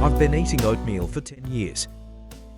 I've been eating oatmeal for 10 years.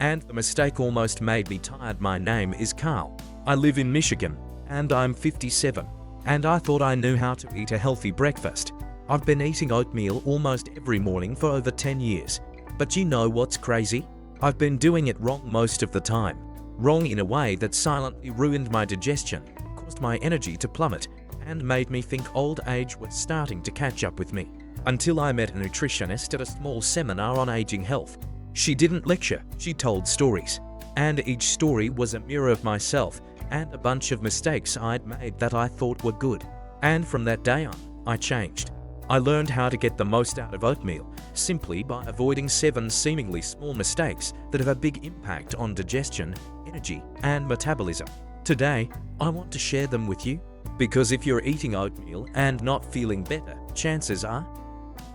And the mistake almost made me tired. My name is Carl. I live in Michigan, and I'm 57. And I thought I knew how to eat a healthy breakfast. I've been eating oatmeal almost every morning for over 10 years. But you know what's crazy? I've been doing it wrong most of the time. Wrong in a way that silently ruined my digestion, caused my energy to plummet, and made me think old age was starting to catch up with me. Until I met a nutritionist at a small seminar on aging health. She didn't lecture, she told stories. And each story was a mirror of myself and a bunch of mistakes I'd made that I thought were good. And from that day on, I changed. I learned how to get the most out of oatmeal, simply by avoiding 7 seemingly small mistakes that have a big impact on digestion, energy, and metabolism. Today, I want to share them with you, because if you're eating oatmeal and not feeling better, chances are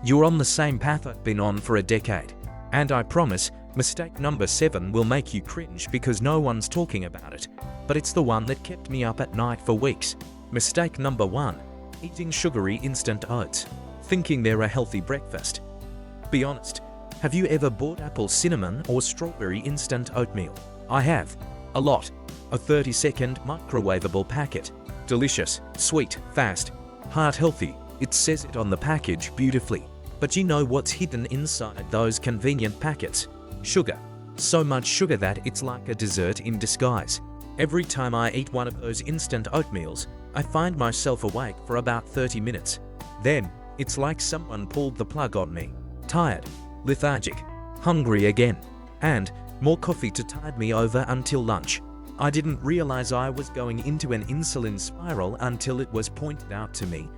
you're on the same path I've been on for a decade. And I promise, mistake number 7 will make you cringe because no one's talking about it. But it's the one that kept me up at night for weeks. Mistake number 1. Eating sugary instant oats, thinking they're a healthy breakfast. Be honest, have you ever bought apple cinnamon or strawberry instant oatmeal? I have. A lot. A 30-second microwavable packet. Delicious, sweet, fast, heart healthy. It says it on the package beautifully. But you know what's hidden inside those convenient packets? Sugar. So much sugar that it's like a dessert in disguise. Every time I eat one of those instant oatmeals, I find myself awake for about 30 minutes. Then, it's like someone pulled the plug on me. Tired, lethargic, hungry again, and more coffee to tide me over until lunch. I didn't realize I was going into an insulin spiral until it was pointed out to me.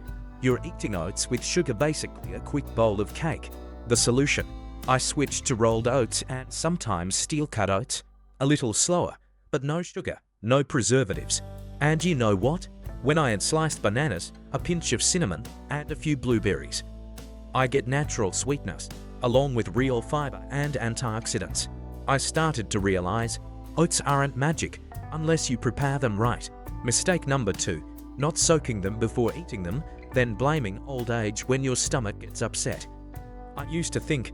You're eating oats with sugar, basically a quick bowl of cake. The solution? I switched to rolled oats and sometimes steel-cut oats. A little slower, but no sugar, no preservatives. And you know what? When I had sliced bananas, a pinch of cinnamon, and a few blueberries, I get natural sweetness, along with real fiber and antioxidants. I started to realize oats aren't magic unless you prepare them right. Mistake number 2. Not soaking them before eating them, then blaming old age when your stomach gets upset. I used to think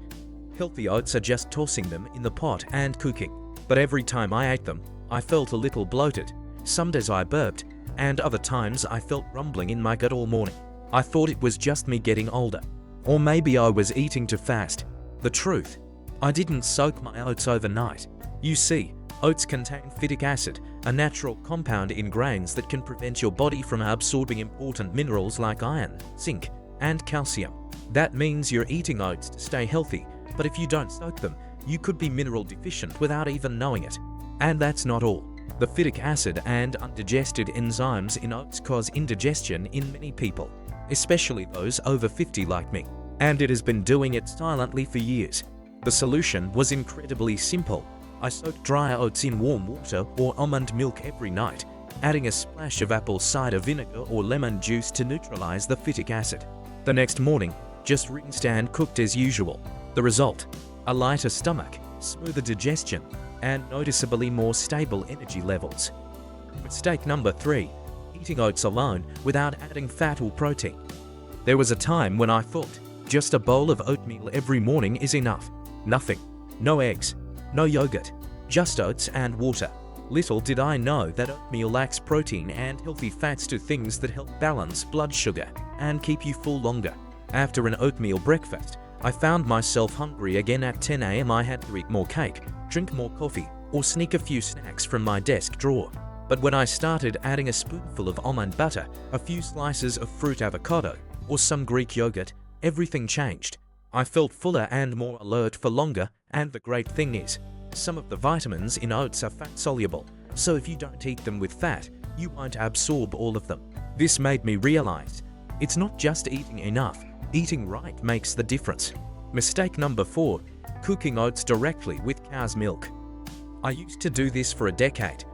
healthy oats are just tossing them in the pot and cooking. But every time I ate them, I felt a little bloated. Some days I burped, and other times I felt rumbling in my gut all morning. I thought it was just me getting older. Or maybe I was eating too fast. The truth, I didn't soak my oats overnight. You see, oats contain phytic acid, a natural compound in grains that can prevent your body from absorbing important minerals like iron, zinc, and calcium. That means you're eating oats to stay healthy, but if you don't soak them, you could be mineral deficient without even knowing it. And that's not all. The phytic acid and undigested enzymes in oats cause indigestion in many people, especially those over 50 like me. And it has been doing it silently for years. The solution was incredibly simple. I soaked dry oats in warm water or almond milk every night, adding a splash of apple cider vinegar or lemon juice to neutralize the phytic acid. The next morning, just rinsed and cooked as usual. The result? A lighter stomach, smoother digestion, and noticeably more stable energy levels. Mistake number 3. Eating oats alone without adding fat or protein. There was a time when I thought just a bowl of oatmeal every morning is enough. Nothing. No eggs. No yogurt. Just oats and water. Little did I know that oatmeal lacks protein and healthy fats, two things that help balance blood sugar and keep you full longer. After an oatmeal breakfast, I found myself hungry again at 10 a.m. I had to eat more cake, drink more coffee, or sneak a few snacks from my desk drawer. But when I started adding a spoonful of almond butter, a few slices of fruit avocado, or some Greek yogurt, everything changed. I felt fuller and more alert for longer, and the great thing is, some of the vitamins in oats are fat-soluble, so if you don't eat them with fat, you won't absorb all of them. This made me realize, it's not just eating enough, eating right makes the difference. Mistake number 4. Cooking oats directly with cow's milk. I used to do this for a decade.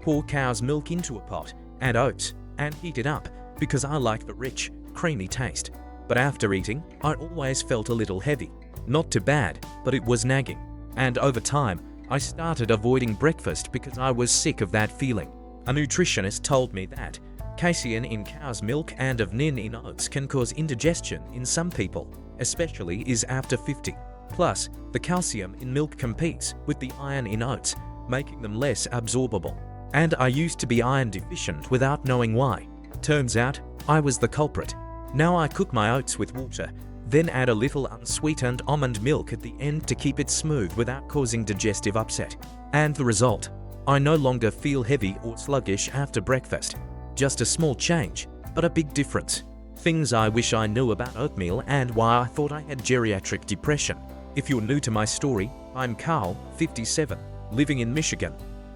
Pour cow's milk into a pot, add oats, and heat it up, because I like the rich, creamy taste. But after eating, I always felt a little heavy. Not too bad, but it was nagging. And over time, I started avoiding breakfast because I was sick of that feeling. A nutritionist told me that casein in cow's milk and of nin in oats can cause indigestion in some people, especially is after 50. Plus, the calcium in milk competes with the iron in oats, making them less absorbable. And I used to be iron deficient without knowing why. Turns out, I was the culprit. Now I cook my oats with water, then add a little unsweetened almond milk at the end to keep it smooth without causing digestive upset. And the result? I no longer feel heavy or sluggish after breakfast. Just a small change, but a big difference. Things I wish I knew about oatmeal and why I thought I had geriatric depression. If you're new to my story, I'm Carl, 57, living in Michigan,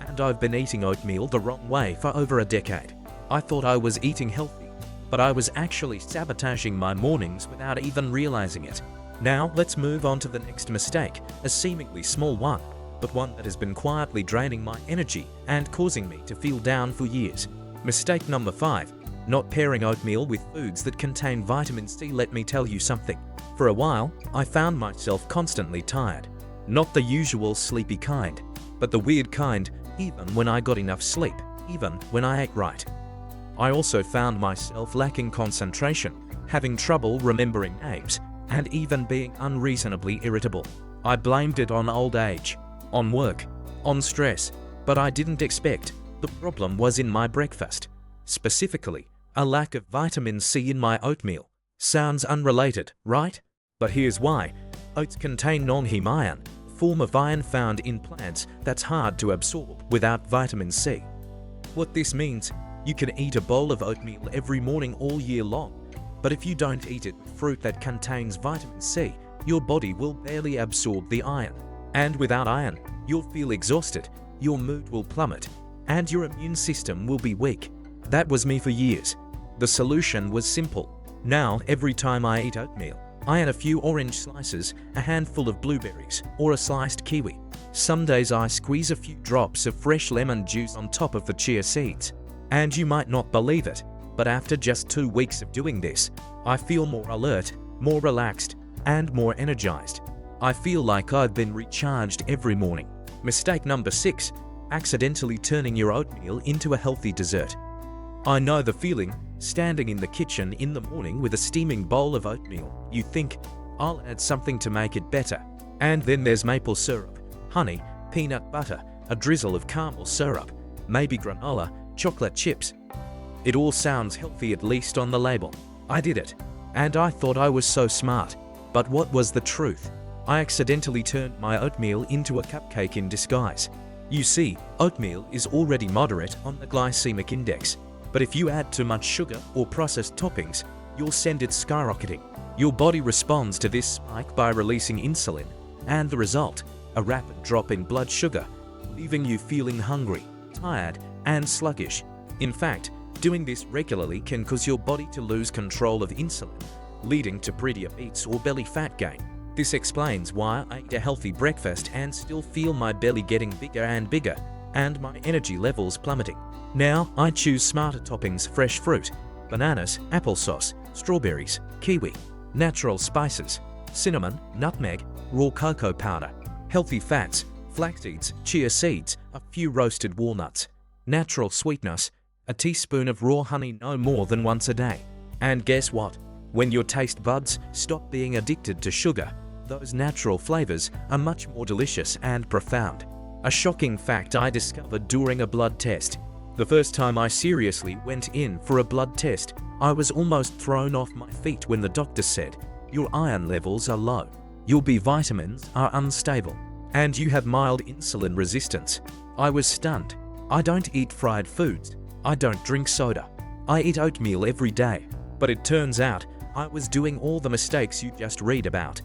and I've been eating oatmeal the wrong way for over a decade. I thought I was eating healthy, but I was actually sabotaging my mornings without even realizing it. Now let's move on to the next mistake, a seemingly small one, but one that has been quietly draining my energy and causing me to feel down for years. Mistake number 5, not pairing oatmeal with foods that contain vitamin C. Let me tell you something. For a while, I found myself constantly tired. Not the usual sleepy kind, but the weird kind, even when I got enough sleep, even when I ate right. I also found myself lacking concentration, having trouble remembering names, and even being unreasonably irritable. I blamed it on old age, on work, on stress, but I didn't expect the problem was in my breakfast. Specifically, a lack of vitamin C in my oatmeal. Sounds unrelated, right? But here's why. Oats contain non-heme iron, a form of iron found in plants that's hard to absorb without vitamin C. What this means, you can eat a bowl of oatmeal every morning all year long, but if you don't eat it with fruit that contains vitamin C, your body will barely absorb the iron. And without iron, you'll feel exhausted, your mood will plummet, and your immune system will be weak. That was me for years. The solution was simple. Now, every time I eat oatmeal, I add a few orange slices, a handful of blueberries, or a sliced kiwi. Some days I squeeze a few drops of fresh lemon juice on top of the chia seeds. And you might not believe it, but after just 2 weeks of doing this, I feel more alert, more relaxed, and more energized. I feel like I've been recharged every morning. Mistake number 6, accidentally turning your oatmeal into a healthy dessert. I know the feeling, standing in the kitchen in the morning with a steaming bowl of oatmeal. You think, I'll add something to make it better. And then there's maple syrup, honey, peanut butter, a drizzle of caramel syrup, maybe granola, chocolate chips. It all sounds healthy, at least on the label. I did it, and I thought I was so smart. But what was the truth? I accidentally turned my oatmeal into a cupcake in disguise. You see, oatmeal is already moderate on the glycemic index, but if you add too much sugar or processed toppings, you'll send it skyrocketing. Your body responds to this spike by releasing insulin, and the result, a rapid drop in blood sugar, leaving you feeling hungry, tired, and sluggish. In fact, doing this regularly can cause your body to lose control of insulin, leading to prediabetes or belly fat gain. This explains why I eat a healthy breakfast and still feel my belly getting bigger and bigger, and my energy levels plummeting. Now I choose smarter toppings: fresh fruit, bananas, applesauce, strawberries, kiwi, natural spices, cinnamon, nutmeg, raw cocoa powder, healthy fats, flax seeds, chia seeds, a few roasted walnuts, natural sweetness, a teaspoon of raw honey no more than once a day. And guess what? When your taste buds stop being addicted to sugar, those natural flavors are much more delicious and profound. A shocking fact I discovered during a blood test. The first time I seriously went in for a blood test, I was almost thrown off my feet when the doctor said, "Your iron levels are low, your B vitamins are unstable, and you have mild insulin resistance." I was stunned. I don't eat fried foods. I don't drink soda. I eat oatmeal every day. But it turns out I was doing all the mistakes you just read about.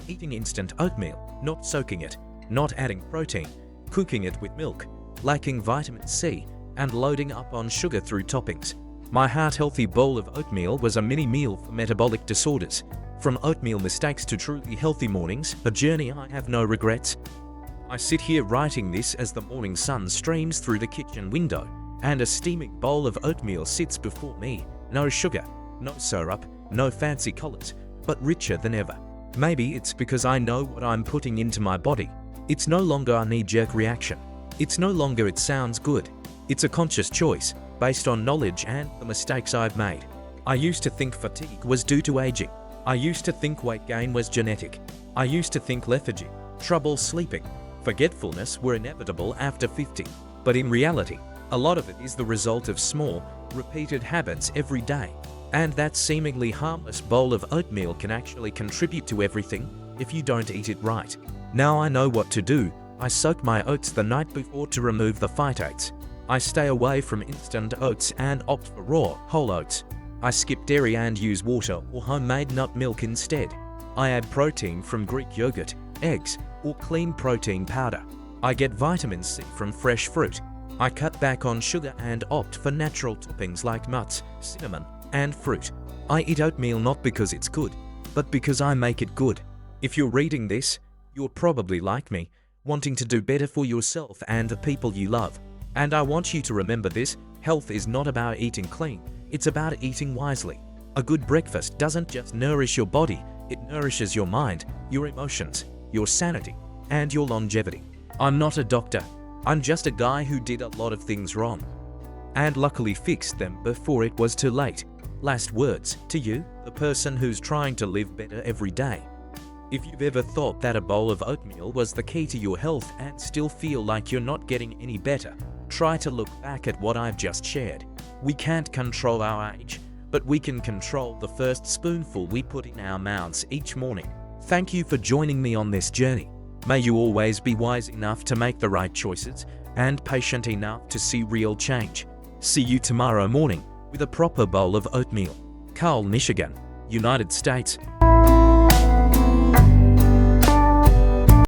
Eating instant oatmeal, not soaking it, not adding protein, cooking it with milk, lacking vitamin C, and loading up on sugar through toppings. My heart-healthy bowl of oatmeal was a mini meal for metabolic disorders. From oatmeal mistakes to truly healthy mornings, a journey I have no regrets. I sit here writing this as the morning sun streams through the kitchen window, and a steaming bowl of oatmeal sits before me. No sugar, no syrup, no fancy colors, but richer than ever. Maybe it's because I know what I'm putting into my body. It's no longer a knee-jerk reaction. It's no longer "it sounds good." It's a conscious choice, based on knowledge and the mistakes I've made. I used to think fatigue was due to aging. I used to think weight gain was genetic. I used to think lethargy, trouble sleeping, forgetfulness were inevitable after 50, but in reality, a lot of it is the result of small, repeated habits every day. And that seemingly harmless bowl of oatmeal can actually contribute to everything if you don't eat it right. Now I know what to do. I soak my oats the night before to remove the phytates. I stay away from instant oats and opt for raw, whole oats. I skip dairy and use water or homemade nut milk instead. I add protein from Greek yogurt, eggs, or clean protein powder. I get vitamin C from fresh fruit. I cut back on sugar and opt for natural toppings like nuts, cinnamon, and fruit. I eat oatmeal not because it's good, but because I make it good. If you're reading this, you're probably like me, wanting to do better for yourself and the people you love. And I want you to remember this: health is not about eating clean, it's about eating wisely. A good breakfast doesn't just nourish your body, it nourishes your mind, your emotions, your sanity, and your longevity. I'm not a doctor, I'm just a guy who did a lot of things wrong, and luckily fixed them before it was too late. Last words to you, the person who's trying to live better every day. If you've ever thought that a bowl of oatmeal was the key to your health and still feel like you're not getting any better, try to look back at what I've just shared. We can't control our age, but we can control the first spoonful we put in our mouths each morning. Thank you for joining me on this journey. May you always be wise enough to make the right choices and patient enough to see real change. See you tomorrow morning with a proper bowl of oatmeal. Carl, Michigan, United States.